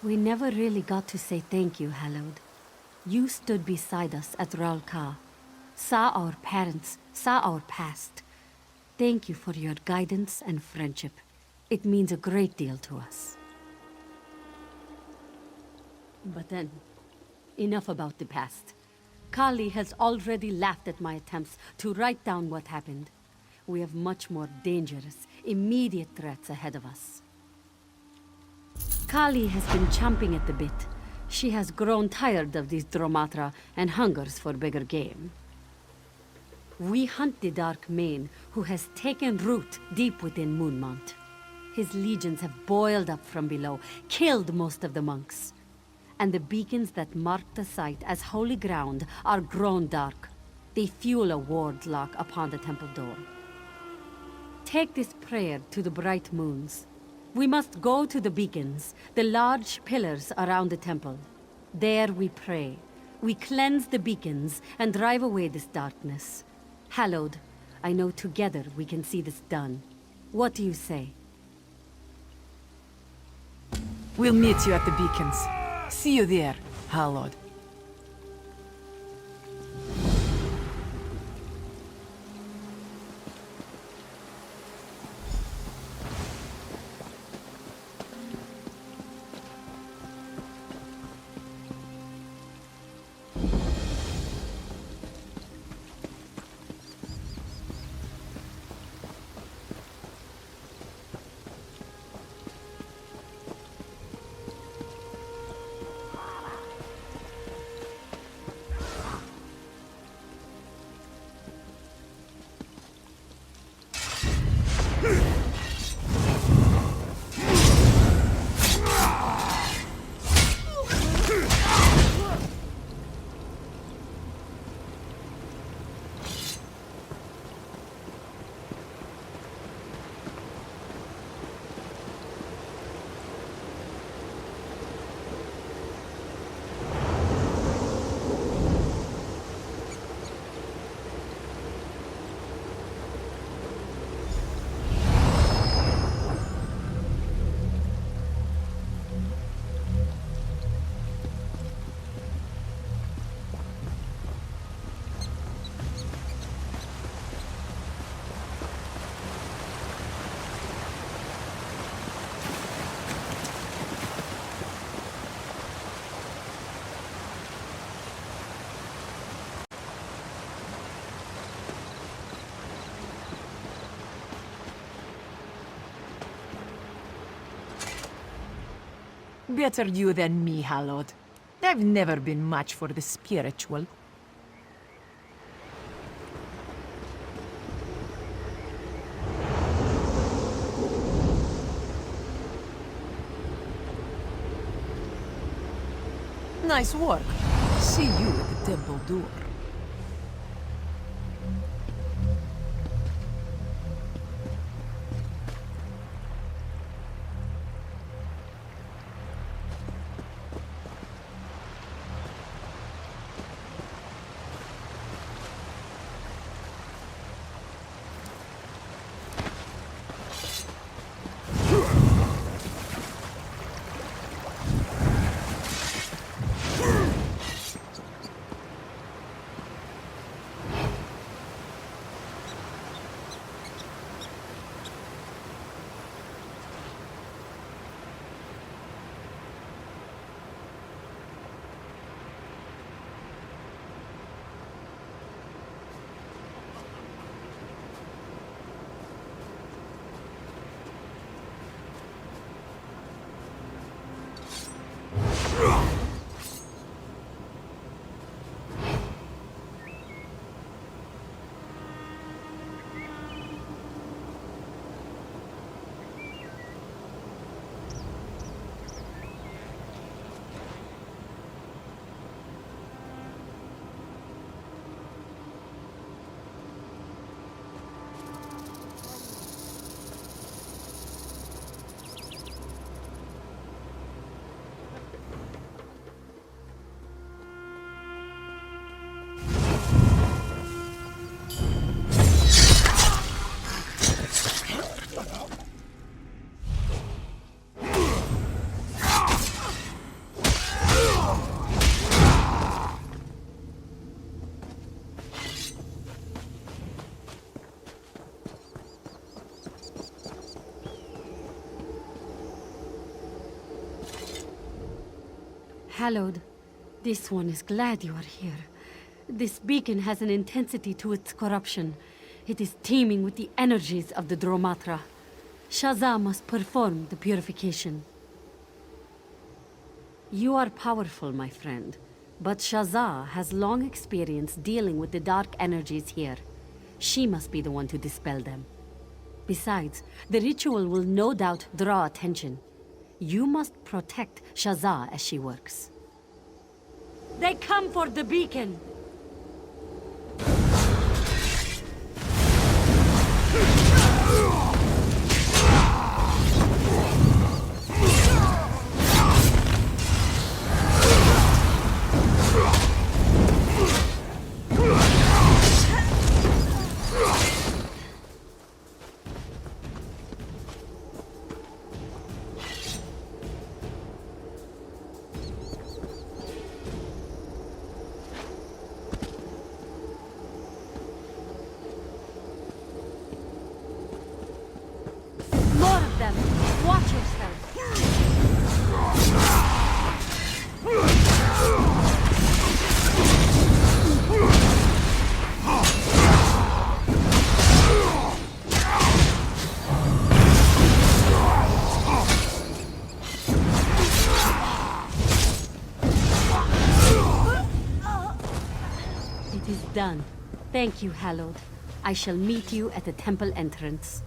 We never really got to say thank you, Hallowed. You stood beside us at Ralka, saw our parents, saw our past. Thank you for your guidance and friendship. It means a great deal to us. But then, enough about the past. Kali has already laughed at my attempts to write down what happened. We have much more dangerous, immediate threats ahead of us. Kali has been chomping at the bit. She has grown tired of these Dromatra and hungers for bigger game. We hunt the Dark Mane, who has taken root deep within Moonmount. His legions have boiled up from below, killed most of the monks. And the beacons that mark the site as holy ground are grown dark. They fuel a ward lock upon the temple door. Take this prayer to the bright moons. We must go to the beacons, the large pillars around the temple. There we pray. We cleanse the beacons and drive away this darkness. Hallowed, I know together we can see this done. What do you say? We'll meet you at the beacons. See you there, Hallowed. Better you than me, Hallowed. I've never been much for the spiritual. Nice work. See you at the temple door. Hallowed, this one is glad you are here. This beacon has an intensity to its corruption. It is teeming with the energies of the Dromatra. Shazza must perform the purification. You are powerful, my friend, but Shazza has long experience dealing with the dark energies here. She must be the one to dispel them. Besides, the ritual will no doubt draw attention. You must protect Shazza as she works. They come for the beacon! More of them! Watch yourself! It is done. Thank you, Hallowed. I shall meet you at the temple entrance.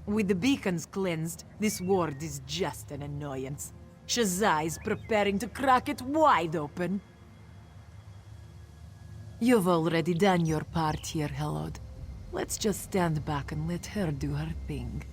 With the beacons cleansed, this ward is just an annoyance. Shazza is preparing to crack it wide open. You've already done your part here, Hallowed. Let's just stand back and let her do her thing.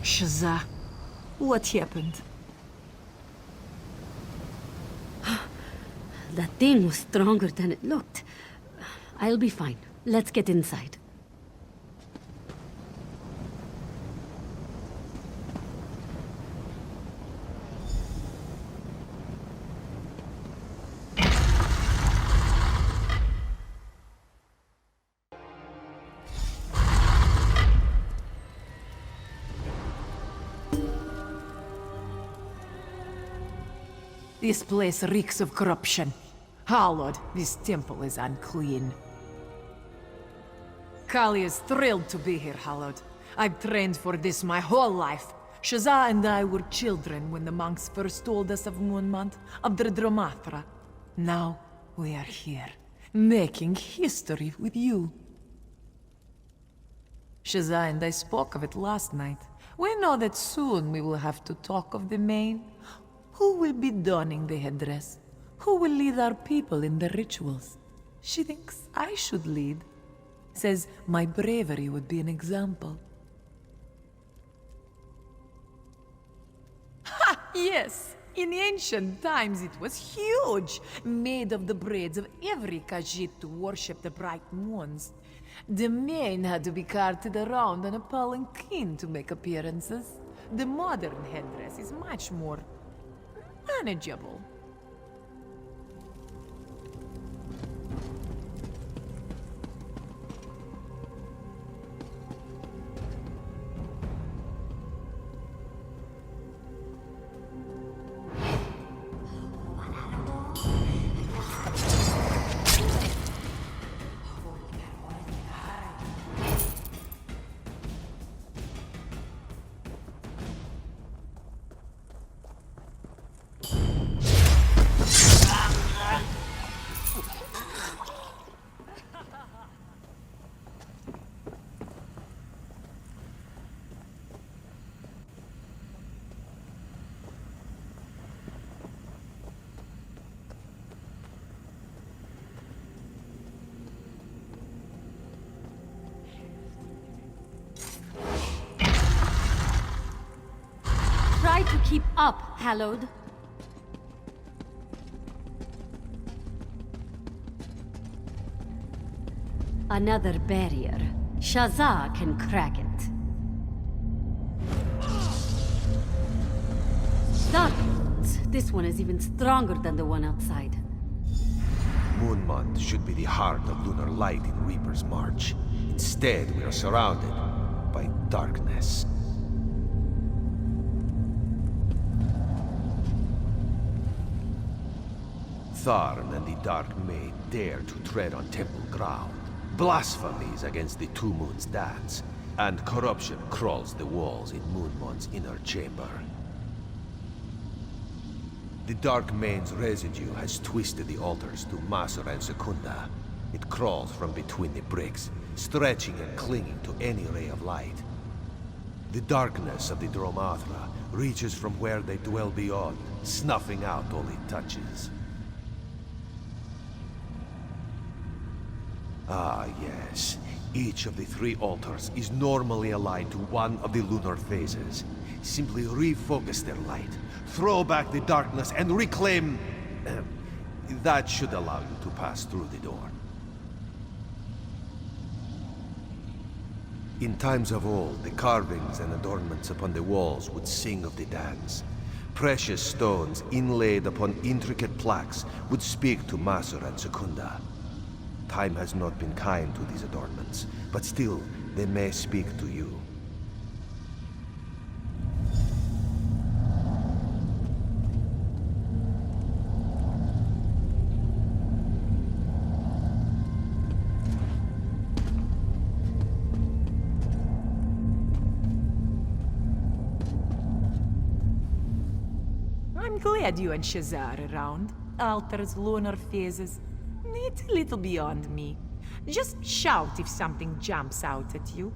Shazza, what happened? That thing was stronger than it looked. I'll be fine. Let's get inside. This place reeks of corruption. Hallowed, this temple is unclean. Kali is thrilled to be here, Hallowed. I've trained for this my whole life. Shazza and I were children when the monks first told us of Moonmont, of the Dromatra. Now, we are here, making history with you. Shazza and I spoke of it last night. We know that soon we will have to talk of the main. Who will be donning the headdress? Who will lead our people in the rituals? She thinks I should lead. Says my bravery would be an example. Ha! Yes! In ancient times it was huge, made of the braids of every Khajiit to worship the bright moons. The mane had to be carted around on a palanquin to make appearances. The modern headdress is much more manageable. Try to keep up, Hallowed. Another barrier. Shazza can crack it. Dark Moons. This one is even stronger than the one outside. Moonmont should be the heart of lunar light in Reaper's March. Instead, we are surrounded by darkness. Tharn and the Dark Maid dare to tread on temple ground. Blasphemies against the Two Moons' dance. And corruption crawls the walls in Moonmont's inner chamber. The Dark Main's residue has twisted the altars to Masur and Secunda. It crawls from between the bricks, stretching and clinging to any ray of light. The darkness of the Dromatra reaches from where they dwell beyond, snuffing out all it touches. Ah, yes. Each of the three altars is normally aligned to one of the lunar phases. Simply refocus their light, throw back the darkness, and reclaim... that should allow you to pass through the door. In times of old, the carvings and adornments upon the walls would sing of the dance. Precious stones inlaid upon intricate plaques would speak to Masur and Secunda. Time has not been kind to these adornments, but still, they may speak to you. I'm glad you and Shazza are around. Altars, lunar phases. It's a little beyond me. Just shout if something jumps out at you.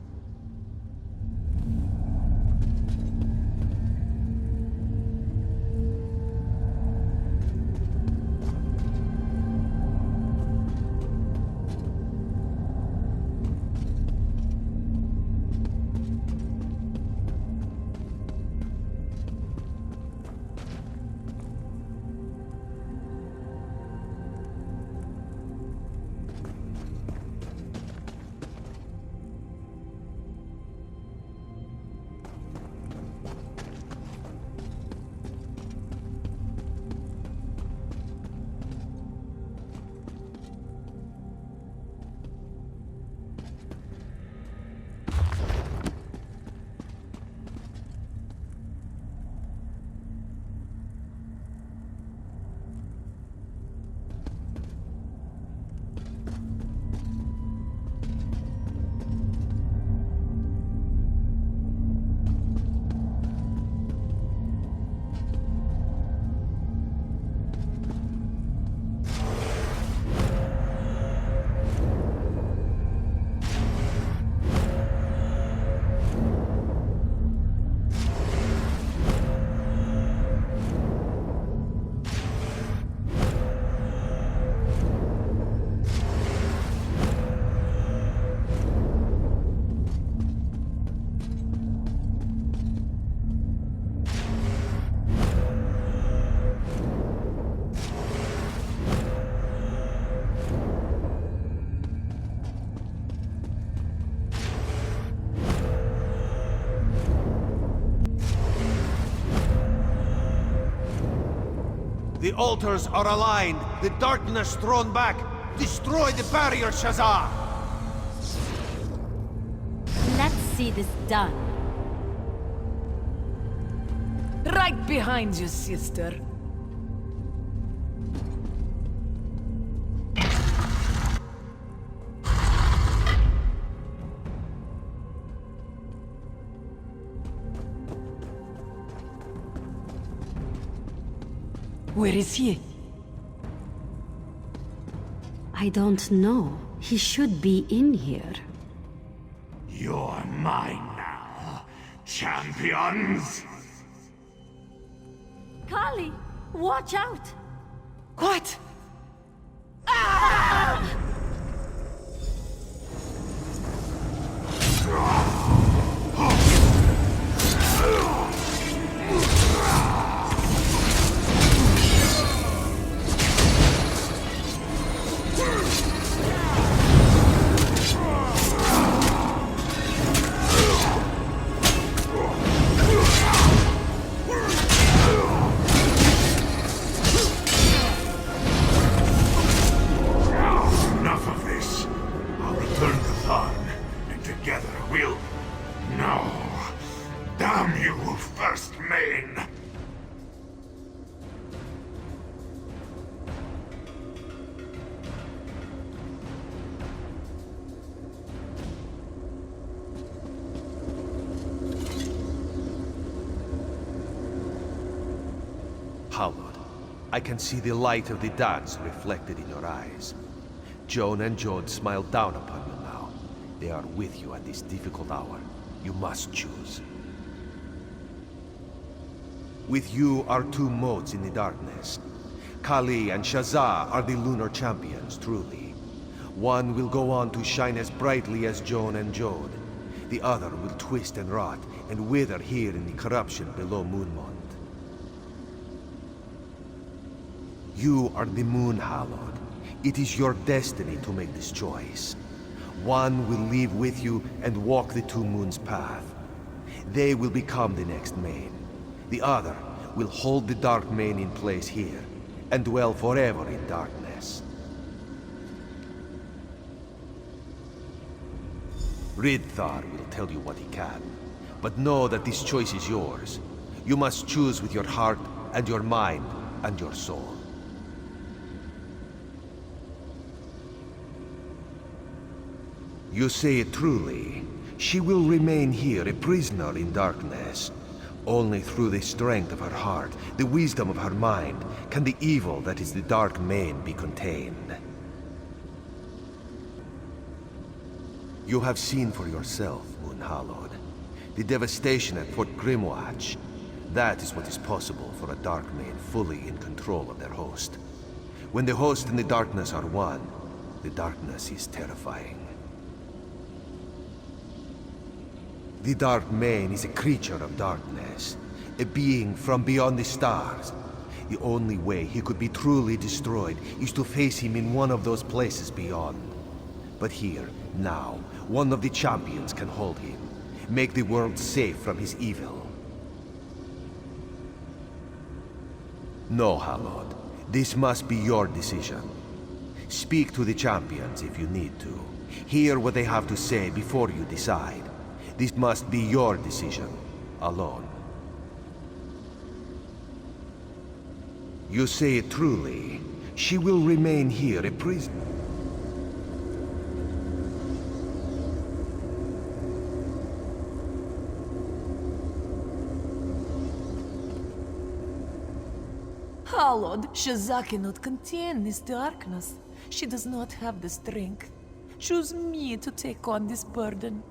The altars are aligned, the darkness thrown back. Destroy the barrier, Shazar! Let's see this done. Right behind you, sister. Where is he? I don't know. He should be in here. You're mine now, champions! Kali, watch out! What? Enough of this. I'll return to Tharn, and together we'll... No. Damn you, First Main! Hallowed, I can see the light of the dance reflected in your eyes. Joan and Jode smile down upon you now. They are with you at this difficult hour. You must choose. With you are two modes in the darkness. Kali and Shazar are the lunar champions, truly. One will go on to shine as brightly as Joan and Jode. The other will twist and rot and wither here in the corruption below Moonmont. You are the Moon Hallowed. It is your destiny to make this choice. One will live with you and walk the two moons' path. They will become the next Main. The other will hold the Dark Main in place here, and dwell forever in darkness. Ridthar will tell you what he can, but know that this choice is yours. You must choose with your heart and your mind and your soul. You say it truly. She will remain here a prisoner in darkness. Only through the strength of her heart, the wisdom of her mind, can the evil that is the Dark Main be contained. You have seen for yourself, Moon Hallowed. The devastation at Fort Grimwatch. That is what is possible for a Dark Main fully in control of their host. When the host and the darkness are one, the darkness is terrifying. The Dark Main is a creature of darkness, a being from beyond the stars. The only way he could be truly destroyed is to face him in one of those places beyond. But here, now, one of the champions can hold him, make the world safe from his evil. No, Hallowed. This must be your decision. Speak to the champions if you need to. Hear what they have to say before you decide. This must be your decision, alone. You say it truly. She will remain here a prisoner. Hallowed, Shazar cannot contain this darkness. She does not have the strength. Choose me to take on this burden.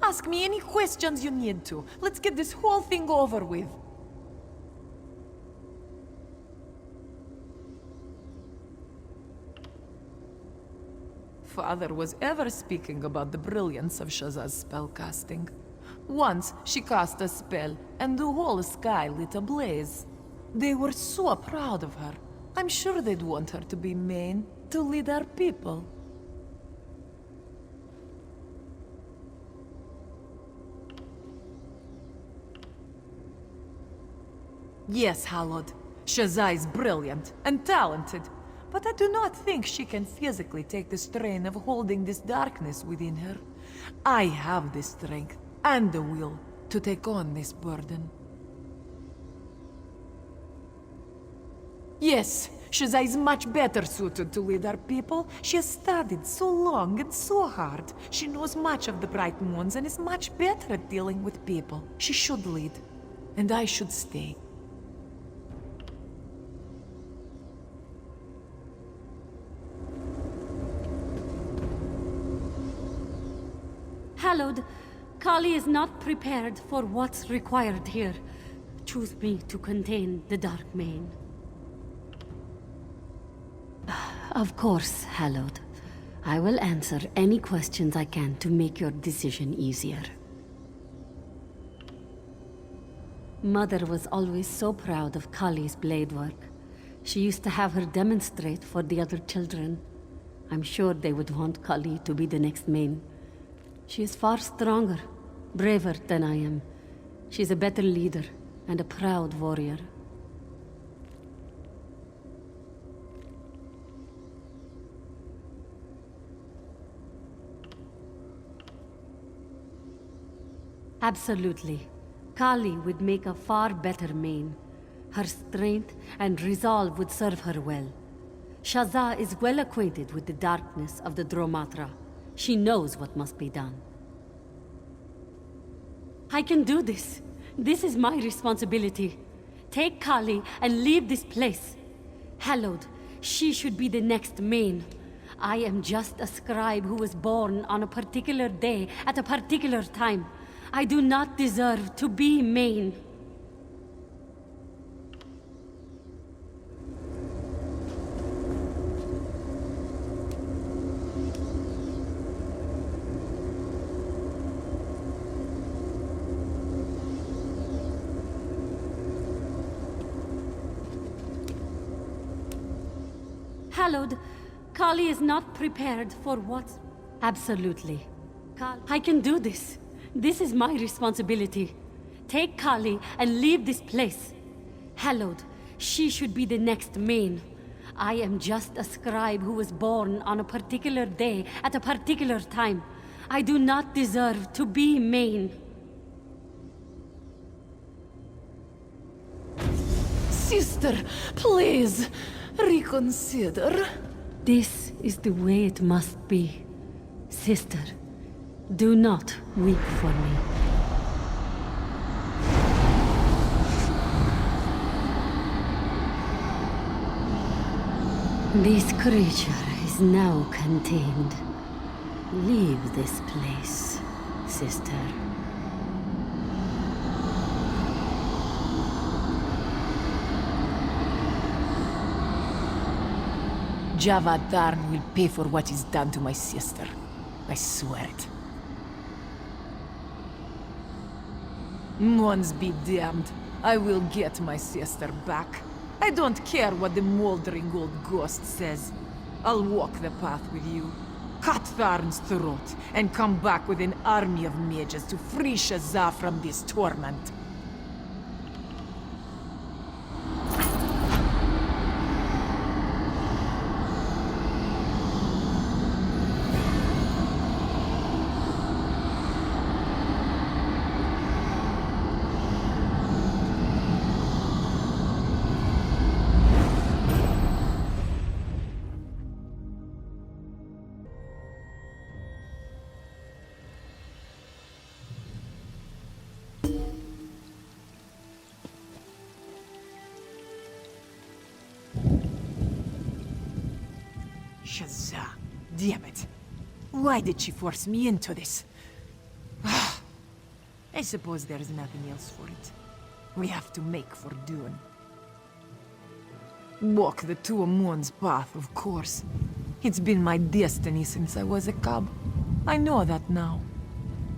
Ask me any questions you need to. Let's get this whole thing over with. Father was ever speaking about the brilliance of Shazar's spellcasting. Once, she cast a spell, and the whole sky lit ablaze. They were so proud of her. I'm sure they'd want her to be Main, to lead our people. Yes, Hallowed. Shazai is brilliant and talented, but I do not think she can physically take the strain of holding this darkness within her. I have the strength and the will to take on this burden. Yes, Shazai is much better suited to lead our people. She has studied so long and so hard. She knows much of the Bright Moons and is much better at dealing with people. She should lead, and I should stay. Hallowed, Kali is not prepared for what's required here. Choose me to contain the Dark Mane. Of course, Hallowed. I will answer any questions I can to make your decision easier. Mother was always so proud of Kali's blade work. She used to have her demonstrate for the other children. I'm sure they would want Kali to be the next Mane. She is far stronger, braver than I am. She's a better leader and a proud warrior. Absolutely. Kali would make a far better Mane. Her strength and resolve would serve her well. Shazza is well acquainted with the darkness of the Dromatra. She knows what must be done. I can do this. This is my responsibility. Take Kali and leave this place. Hallowed, she should be the next Mane. I am just a scribe who was born on a particular day at a particular time. I do not deserve to be Mane. Hallowed, Kali is not prepared for what... Absolutely. I can do this. This is my responsibility. Take Kali and leave this place. Hallowed, she should be the next Mane. I am just a scribe who was born on a particular day at a particular time. I do not deserve to be Mane. Sister, please, reconsider. This is the way it must be. Sister, do not weep for me. This creature is now contained. Leave this place, sister. Javadarn will pay for what is done to my sister. I swear it. Mons be damned. I will get my sister back. I don't care what the moldering old ghost says. I'll walk the path with you, cut Tharn's throat, and come back with an army of mages to free Shazza from this torment. Shazza, damn it. Why did she force me into this? I suppose there's nothing else for it. We have to make for Dune. Walk the Two Moons path, of course. It's been my destiny since I was a cub. I know that now.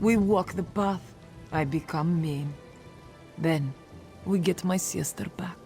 We walk the path, I become Mane. Then, we get my sister back.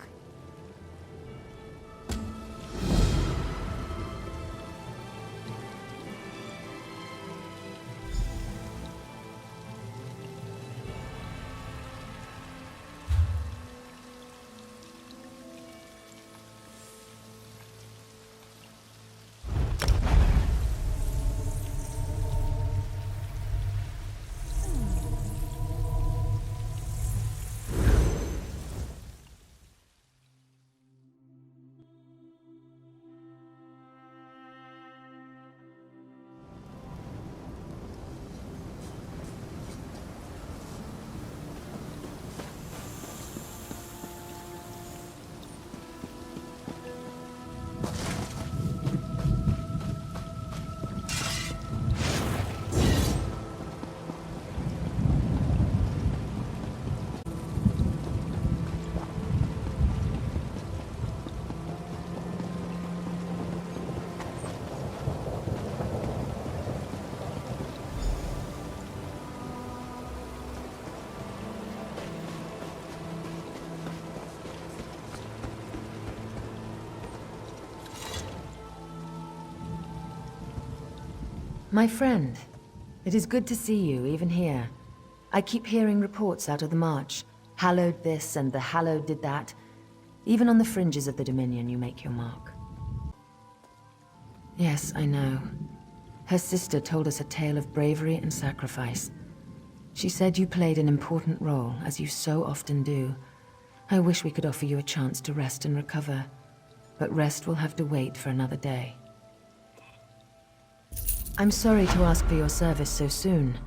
My friend, it is good to see you, even here. I keep hearing reports out of the March. Hallowed this and the Hallowed did that. Even on the fringes of the Dominion, you make your mark. Yes, I know. Her sister told us a tale of bravery and sacrifice. She said you played an important role, as you so often do. I wish we could offer you a chance to rest and recover, but rest will have to wait for another day. I'm sorry to ask for your service so soon,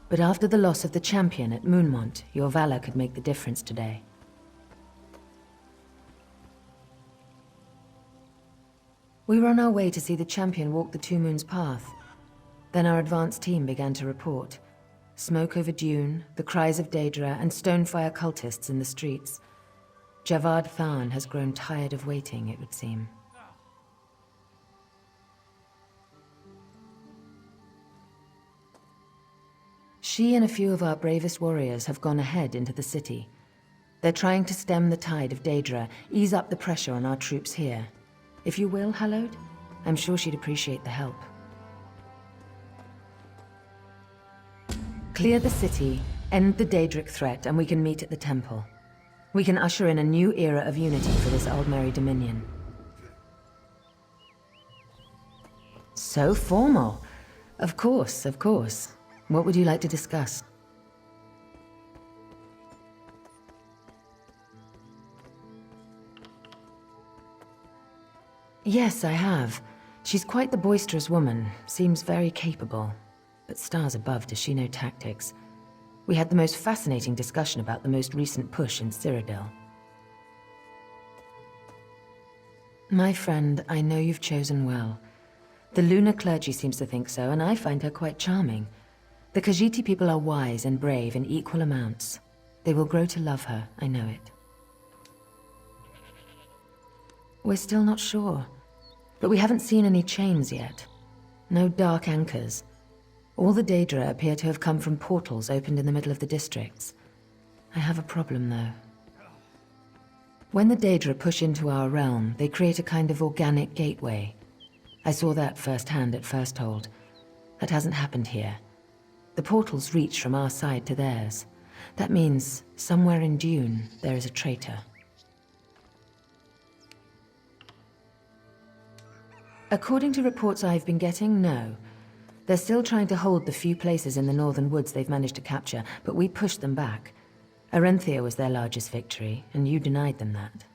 but after the loss of the champion at Moonmont, your valor could make the difference today. We were on our way to see the champion walk the Two Moons path. Then our advance team began to report. Smoke over dune, the cries of Daedra, and Stonefire cultists in the streets. Javad Tharn has grown tired of waiting, it would seem. She and a few of our bravest warriors have gone ahead into the city. They're trying to stem the tide of Daedra, ease up the pressure on our troops here. If you will, Hallowed, I'm sure she'd appreciate the help. Clear the city, end the Daedric threat, and we can meet at the temple. We can usher in a new era of unity for this Aldmeri Dominion. So formal. Of course, of course. What would you like to discuss? Yes, I have. She's quite the boisterous woman, seems very capable. But stars above, does she know tactics? We had the most fascinating discussion about the most recent push in Cyrodiil. My friend, I know you've chosen well. The lunar clergy seems to think so, and I find her quite charming. The Khajiit people are wise and brave in equal amounts. They will grow to love her, I know it. We're still not sure, but we haven't seen any chains yet. No dark anchors. All the Daedra appear to have come from portals opened in the middle of the districts. I have a problem, though. When the Daedra push into our realm, they create a kind of organic gateway. I saw that firsthand at Firsthold. That hasn't happened here. The portals reach from our side to theirs. That means, somewhere in Dune, there is a traitor. According to reports I've been getting, no. They're still trying to hold the few places in the northern woods they've managed to capture, but we pushed them back. Arenthia was their largest victory, and you denied them that.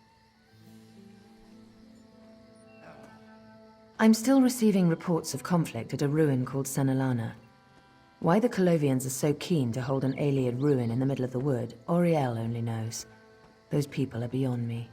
I'm still receiving reports of conflict at a ruin called Senalana. Why the Colovians are so keen to hold an Ayleid ruin in the middle of the wood, Auriel only knows. Those people are beyond me.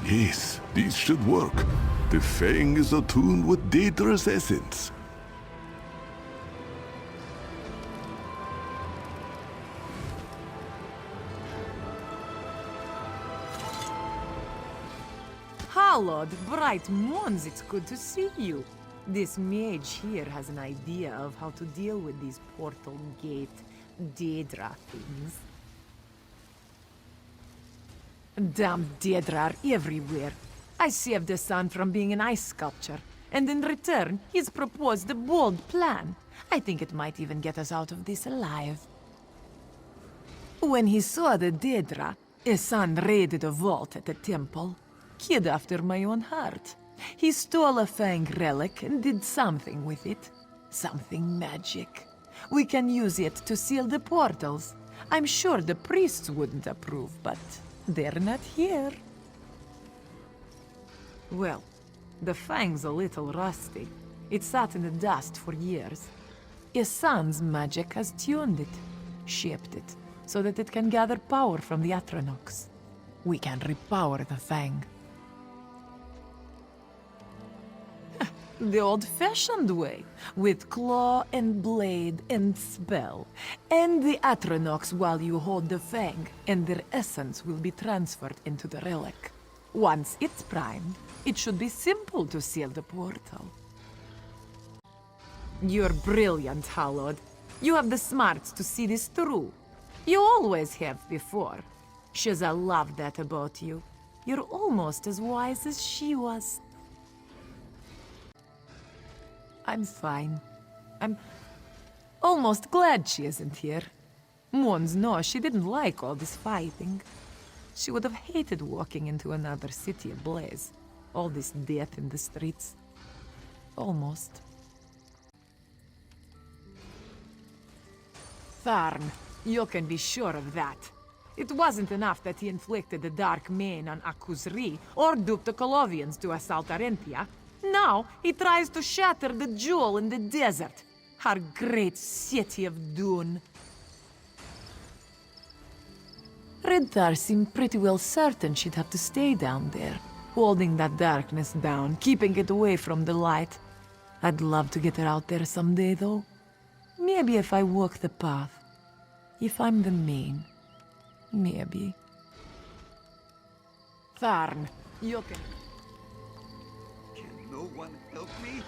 Yes, this should work. The Fang is attuned with Daedra's essence. Hallowed, bright moons, it's good to see you. This mage here has an idea of how to deal with these portal gate Daedra things. Damn Daedra are everywhere. I saved the sun from being an ice sculpture, and in return, he's proposed a bold plan. I think it might even get us out of this alive. When he saw the Daedra, Esan raided a vault at the temple. Kid after my own heart. He stole a Fang relic and did something with it. Something magic. We can use it to seal the portals. I'm sure the priests wouldn't approve, but they're not here. Well, the Fang's a little rusty. It sat in the dust for years. Isan's magic has tuned it, shaped it, so that it can gather power from the Atronachs. We can repower the Fang. The old-fashioned way, with claw and blade and spell. And the Atronox while you hold the fang, and their essence will be transferred into the relic. Once it's primed, it should be simple to seal the portal. You're brilliant, Hallowed. You have the smarts to see this through. You always have before. Shiza loved that about you. You're almost as wise as she was. I'm fine. I'm almost glad she isn't here. Mons knows she didn't like all this fighting. She would have hated walking into another city ablaze. All this death in the streets. Almost. Tharn, you can be sure of that. It wasn't enough that he inflicted the Dark Mane on Akuzri, or duped the Colovians to assault Arentia. Now he tries to shatter the jewel in the desert, our great city of Dune. Redthar seemed pretty well certain she'd have to stay down there, holding that darkness down, keeping it away from the light. I'd love to get her out there someday, though. Maybe if I walk the path. If I'm the main. Maybe. Tharn, you can... Can no one help me?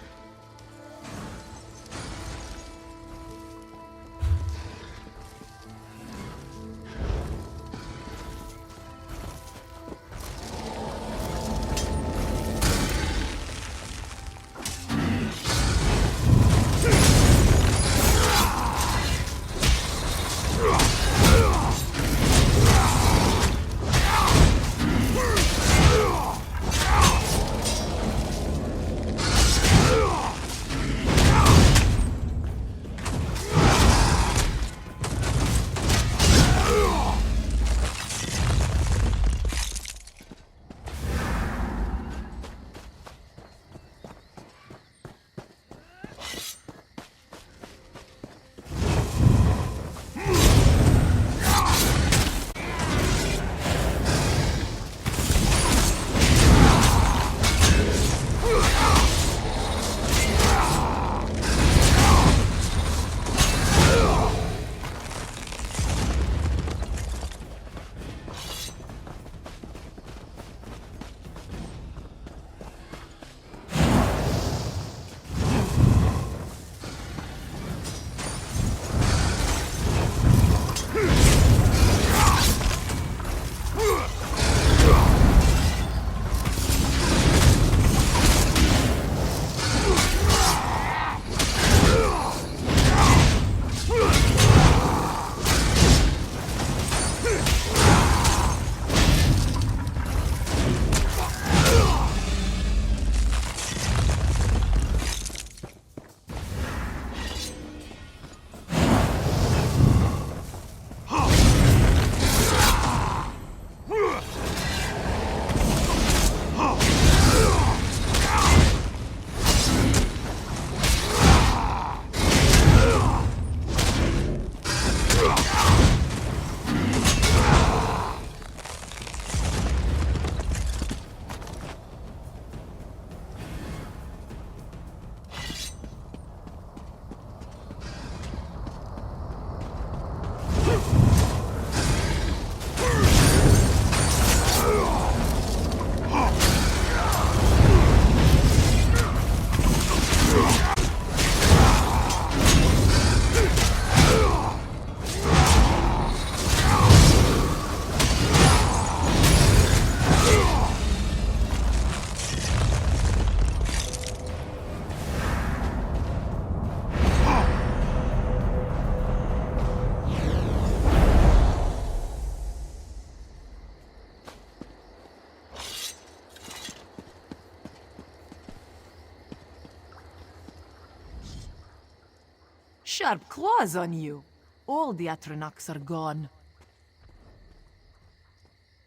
Sharp claws on you. All the Atronox are gone.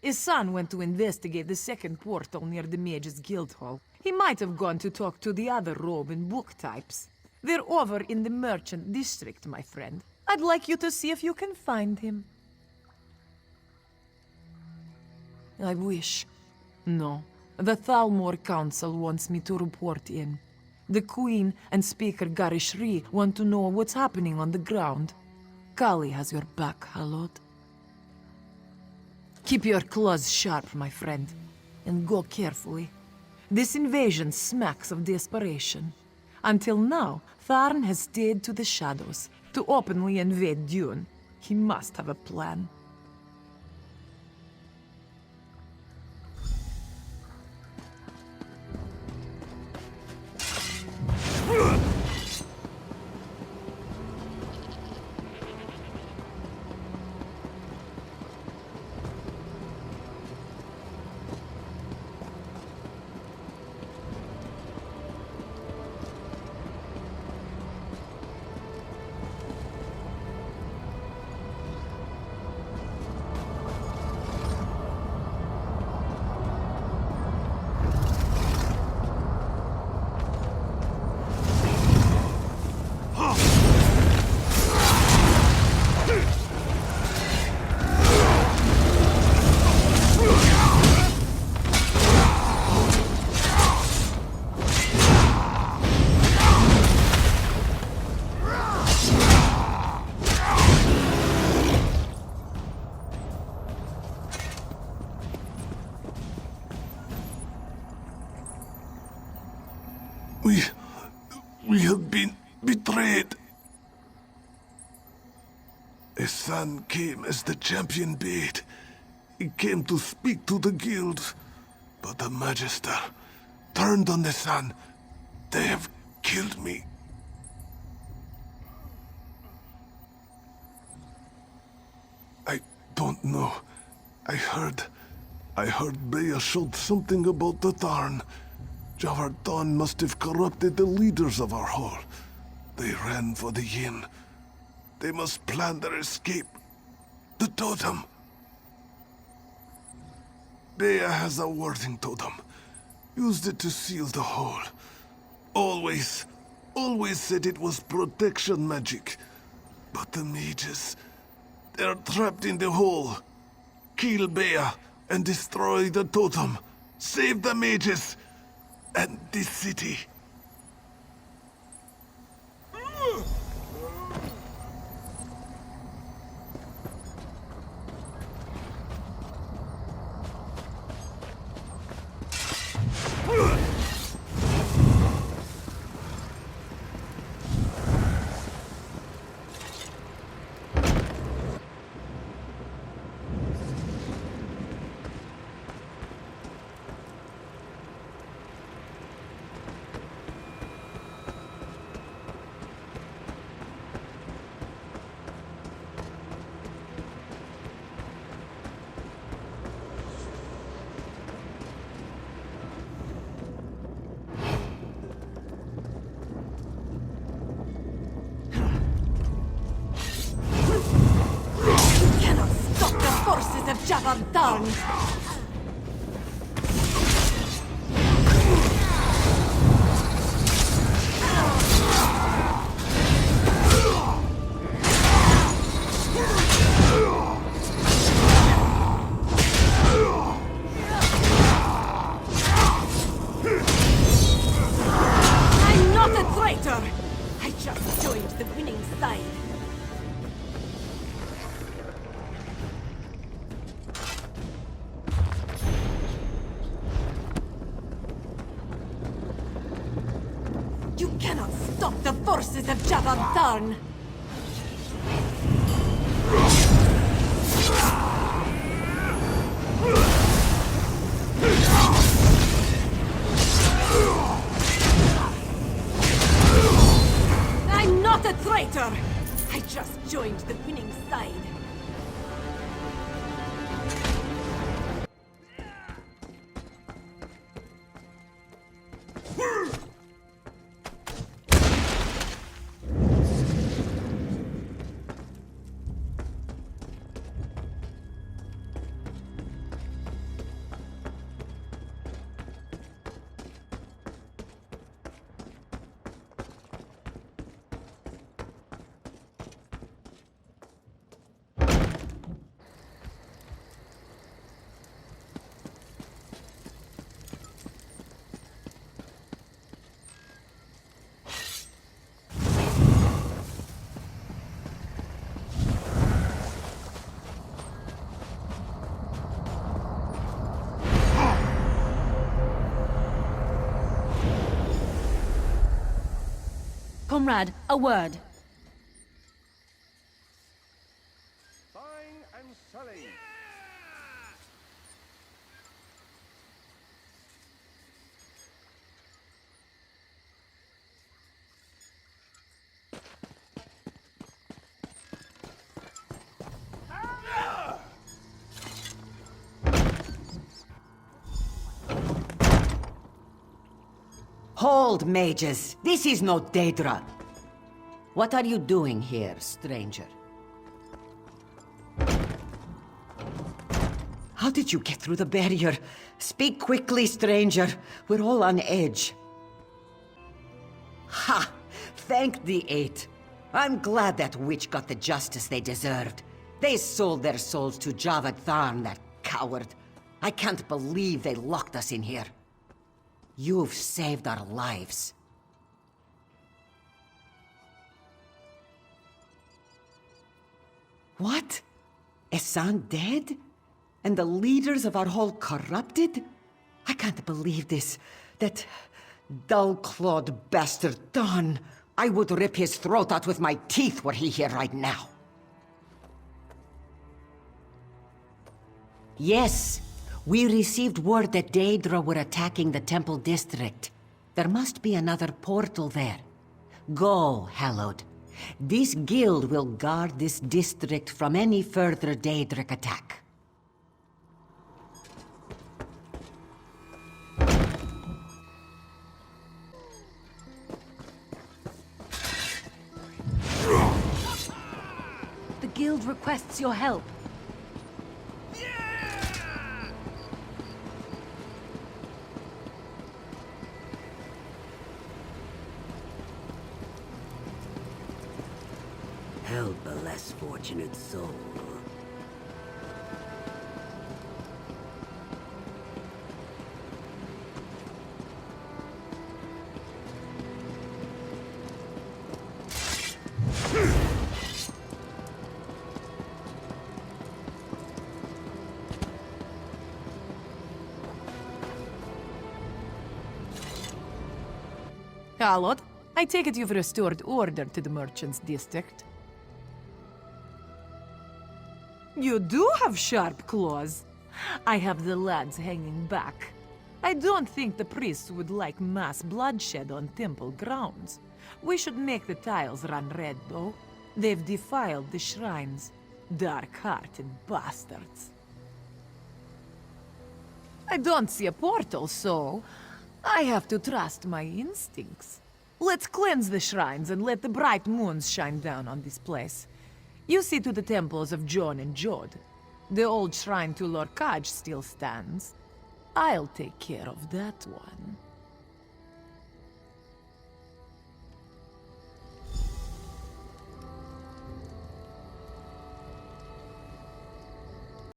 Isan went to investigate the second portal near the Mage's Guild Hall. He might have gone to talk to the other robe and book types. They're over in the Merchant District, my friend. I'd like you to see if you can find him. I wish. No. The Thalmor Council wants me to report in. The Queen and Speaker Garishri want to know what's happening on the ground. Kali has your back, Halot. Keep your claws sharp, my friend, and go carefully. This invasion smacks of desperation. Until now, Tharn has stayed to the shadows. To openly invade Dune, he must have a plan. We have been betrayed. A son came as the champion bade. He came to speak to the guilds, but the Magister turned on the son. They have killed me. I don't know. I heard Bea showed something about the Tarn. Javardan must have corrupted the leaders of our hall. They ran for the inn. They must plan their escape. The totem. Bea has a warding totem. Used it to seal the hole. Always said it was protection magic. But the mages, they're trapped in the hole. Kill Bea and destroy the totem. Save the mages and this city. Javardan! I'm not a traitor! I just joined the winning side. You cannot stop the forces of Javardan! I'm not a traitor! I just joined the winning side. Comrade, a word. Buying and selling. Hold, mages! This is no Daedra! What are you doing here, stranger? How did you get through the barrier? Speak quickly, stranger. We're all on edge. Ha! Thank the Eight. I'm glad that witch got the justice they deserved. They sold their souls to Javad Tharn, that coward. I can't believe they locked us in here. You've saved our lives. What? Esan dead? And the leaders of our whole corrupted? I can't believe this. That dull-clawed bastard Don. I would rip his throat out with my teeth were he here right now. Yes. We received word that Daedra were attacking the Temple District. There must be another portal there. Go, Hallowed. This guild will guard this district from any further Daedric attack. The guild requests your help. Help a less fortunate soul. Hallowed, I take it you've restored order to the merchant's district. You do have sharp claws. I have the lads hanging back. I don't think the priests would like mass bloodshed on temple grounds. We should make the tiles run red, though. They've defiled the shrines. Dark-hearted bastards. I don't see a portal, so I have to trust my instincts. Let's cleanse the shrines and let the bright moons shine down on this place. You see to the temples of John and Jod. The old shrine to Lord Kaj still stands. I'll take care of that one.